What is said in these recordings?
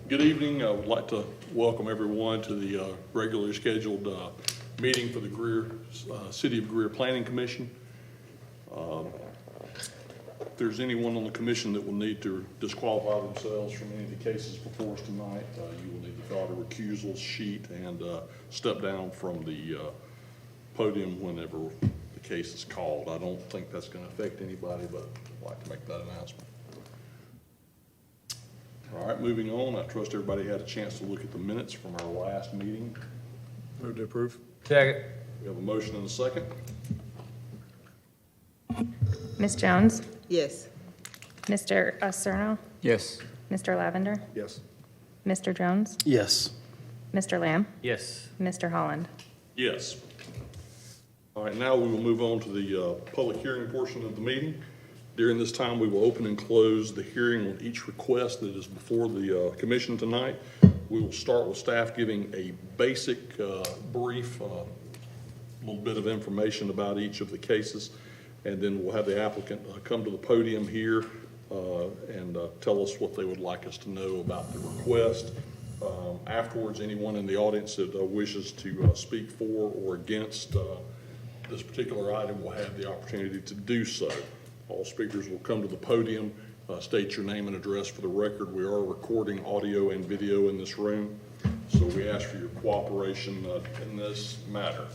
Good evening. I would like to welcome everyone to the regularly scheduled meeting for the City of Greer Planning Commission. If there's anyone on the commission that will need to disqualify themselves from any of the cases before us tonight, you will need to fill out a recusal sheet and step down from the podium whenever the case is called. I don't think that's going to affect anybody, but I'd like to make that announcement. All right, moving on. I trust everybody had a chance to look at the minutes from our last meeting. Move to approve. Second. We have a motion and a second. Ms. Jones? Yes. Mr. Osorno? Yes. Mr. Lavender? Yes. Mr. Jones? Yes. Mr. Lamb? Yes. Mr. Holland? Yes. All right, now we will move on to the public hearing portion of the meeting. During this time, we will open and close the hearing on each request that is before the commission tonight. We will start with staff giving a basic, brief, little bit of information about each of the cases, and then we'll have the applicant come to the podium here and tell us what they would like us to know about the request. Afterwards, anyone in the audience that wishes to speak for or against this particular item will have the opportunity to do so. All speakers will come to the podium, state your name and address for the record. We are recording audio and video in this room, so we ask for your cooperation in this matter.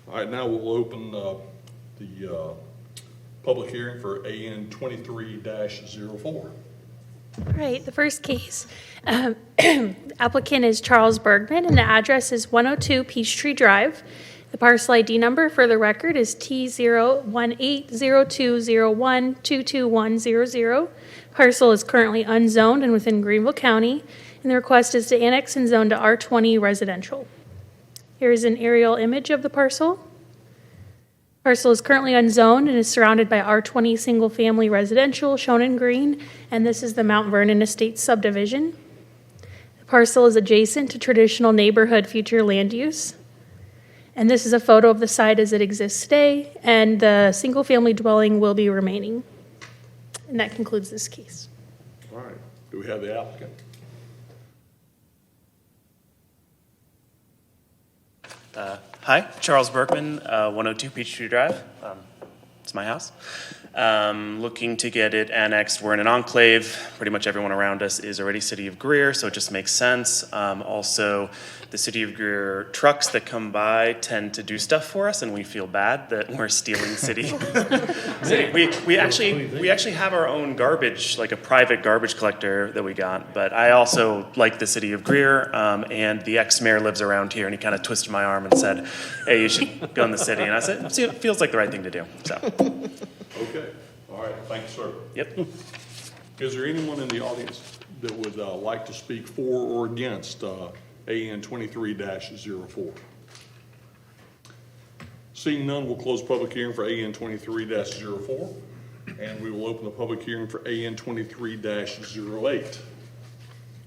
All right, now we'll open the public hearing for AN 23-04. All right, the first case, applicant is Charles Bergman, and the address is 102 Peachtree Drive. The parcel ID number for the record is T0180201222100. Parcel is currently unzoned and within Greenville County, and the request is to annex and zone to R20 residential. Here is an aerial image of the parcel. Parcel is currently unzoned and is surrounded by R20 single-family residential, shown in green, and this is the Mount Vernon Estates subdivision. The parcel is adjacent to traditional neighborhood future land use. And this is a photo of the site as it exists today, and the single-family dwelling will be remaining. And that concludes this case. All right, do we have the applicant? Hi, Charles Berkman, 102 Peachtree Drive. It's my house. Looking to get it annexed. We're in an enclave. Pretty much everyone around us is already City of Greer, so it just makes sense. Also, the City of Greer trucks that come by tend to do stuff for us, and we feel bad that we're stealing city. We actually have our own garbage, like a private garbage collector that we got. But I also like the City of Greer, and the ex-mayor lives around here, and he kind of twisted my arm and said, "Hey, you should go in the city." And I said, "See, it feels like the right thing to do." So. Okay, all right, thank you, sir. Yep. Is there anyone in the audience that would like to speak for or against AN 23-04? Seeing none, we'll close public hearing for AN 23-04, and we will open the public hearing for AN 23-08.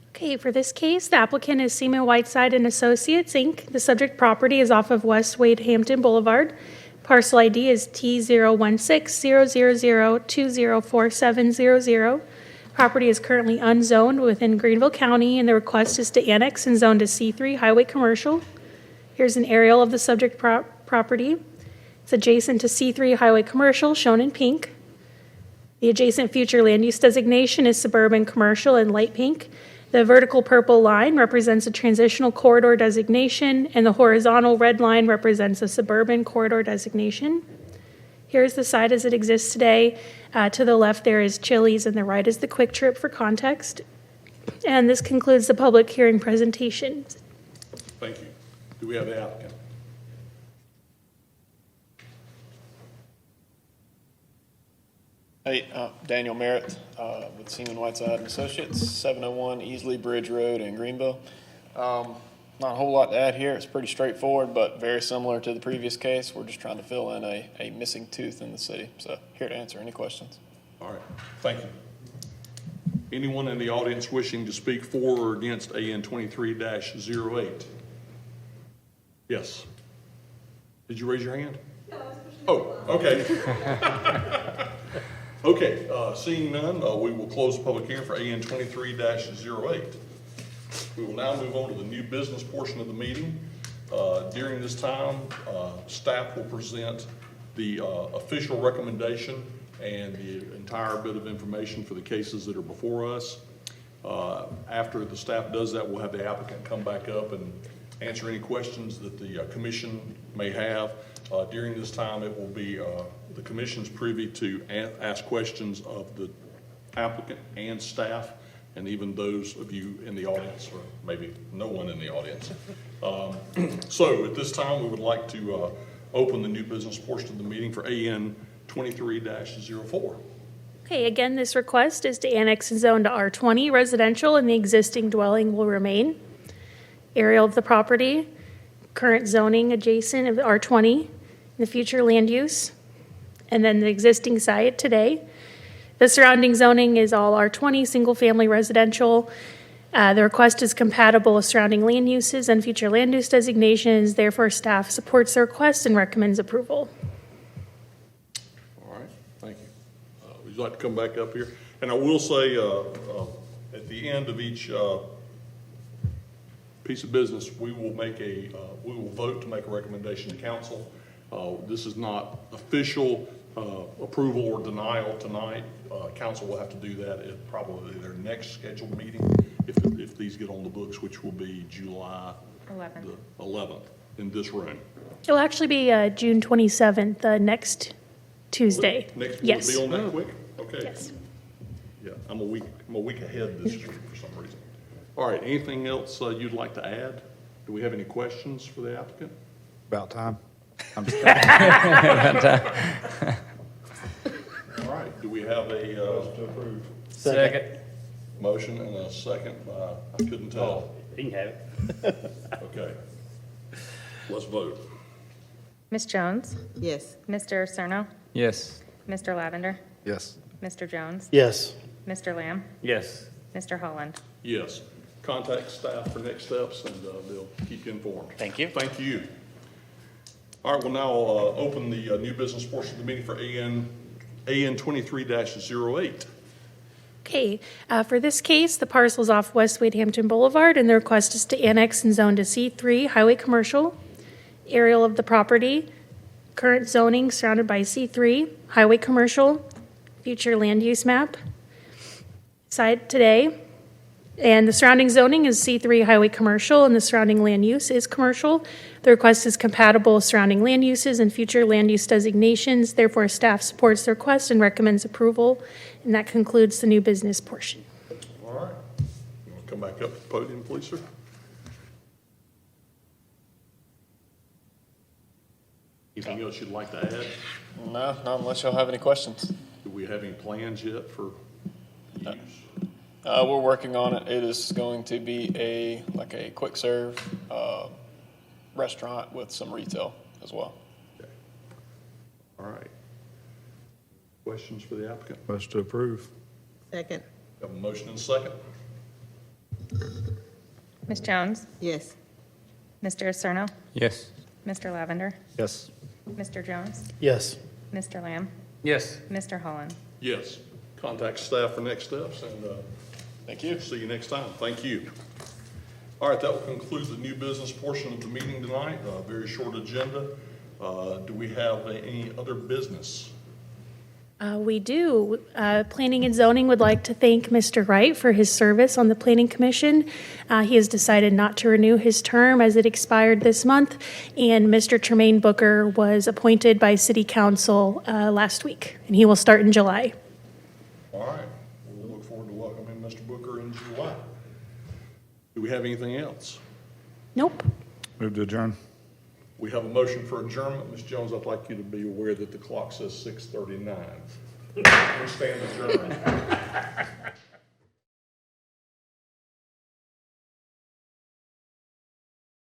Okay, for this case, the applicant is Seaman Whiteside and Associates, Inc. The subject property is off of West Wade Hampton Boulevard. Parcel ID is T01600204700. Property is currently unzoned within Greenville County, and the request is to annex and zone to C3 Highway Commercial. Here's an aerial of the subject property. It's adjacent to C3 Highway Commercial, shown in pink. The adjacent future land use designation is Suburban Commercial in light pink. The vertical purple line represents a transitional corridor designation, and the horizontal red line represents a suburban corridor designation. Here's the site as it exists today. To the left there is Chili's, and the right is the Quick Trip for context. And this concludes the public hearing presentation. Thank you. Do we have the applicant? Hey, Daniel Merritt with Seaman Whiteside and Associates, 701 Easley Bridge Road in Greenville. Not a whole lot to add here. It's pretty straightforward, but very similar to the previous case. We're just trying to fill in a missing tooth in the city. So here to answer any questions. All right, thank you. Anyone in the audience wishing to speak for or against AN 23-08? Yes. Did you raise your hand? No, I was pushing. Oh, okay. Okay, seeing none, we will close the public hearing for AN 23-08. We will now move on to the new business portion of the meeting. During this time, staff will present the official recommendation and the entire bit of information for the cases that are before us. After the staff does that, we'll have the applicant come back up and answer any questions that the commission may have. During this time, it will be the commission's privy to ask questions of the applicant and staff, and even those of you in the audience, or maybe no one in the audience. So at this time, we would like to open the new business portion of the meeting for AN 23-04. Okay, again, this request is to annex and zone to R20 residential, and the existing dwelling will remain. Aerial of the property, current zoning adjacent of R20, the future land use, and then the existing site today. The surrounding zoning is all R20, single-family residential. The request is compatible with surrounding land uses and future land use designations. Therefore, staff supports the request and recommends approval. All right, thank you. Would you like to come back up here? And I will say, at the end of each piece of business, we will vote to make a recommendation to council. This is not official approval or denial tonight. Council will have to do that at probably their next scheduled meeting if these get on the books, which will be July 11th in this room. It'll actually be June 27th, next Tuesday. Next, will Yes. it be on that quick? Okay. Yes. Yeah, I'm a week ahead this year for some reason. All right, anything else you'd like to add? Do we have any questions for the applicant? About time. I'm just All right, do we have a to approve? Second. Motion and a second by, I couldn't tell. You can have it. Okay. Let's vote. Ms. Jones? Yes. Mr. Cerno? Yes. Mr. Lavender? Yes. Mr. Jones? Yes. Mr. Lamb? Yes. Mr. Holland? Yes. Contact staff for next steps and they'll keep you informed. Thank you. Thank you. All right, we'll now open the new business portion of the meeting for AN 23-08. Okay, for this case, the parcel is off West Hampton Boulevard, and the request is to annex and zone to C3 Highway Commercial. Aerial of the property, current zoning surrounded by C3 Highway Commercial, future land use map. Site today, and the surrounding zoning is C3 Highway Commercial, and the surrounding land use is commercial. The request is compatible with surrounding land uses and future land use designations. Therefore, staff supports the request and recommends approval. And that concludes the new business portion. All right. You want to come back up to the podium, please, sir? Anything else you'd like to add? No, not unless y'all have any questions. Do we have any plans yet for use? We're working on it. It is going to be a quick serve restaurant with some retail as well. Okay. All right. Questions for the applicant? Motion to approve. Second. Have a motion and a second. Ms. Jones? Yes. Mr. Cerno? Yes. Mr. Lavender? Yes. Mr. Jones? Yes. Mr. Lamb? Yes. Mr. Holland? Yes. Contact staff for next steps, and Thank you. see you next time. Thank you. All right, that will conclude the new business portion of the meeting tonight. Very short agenda. Do we have any other business? We do. Planning and Zoning would like to thank Mr. Wright for his service on the Planning Commission. He has decided not to renew his term as it expired this month, and Mr. Tremaine Booker was appointed by City Council last week, and he will start in July. All right, we'll look forward to welcoming Mr. Booker in July. Do we have anything else? Nope. Move to adjourn. We have a motion for adjournment. Ms. Jones, I'd like you to be aware that the clock says 6:39. We stand adjourned.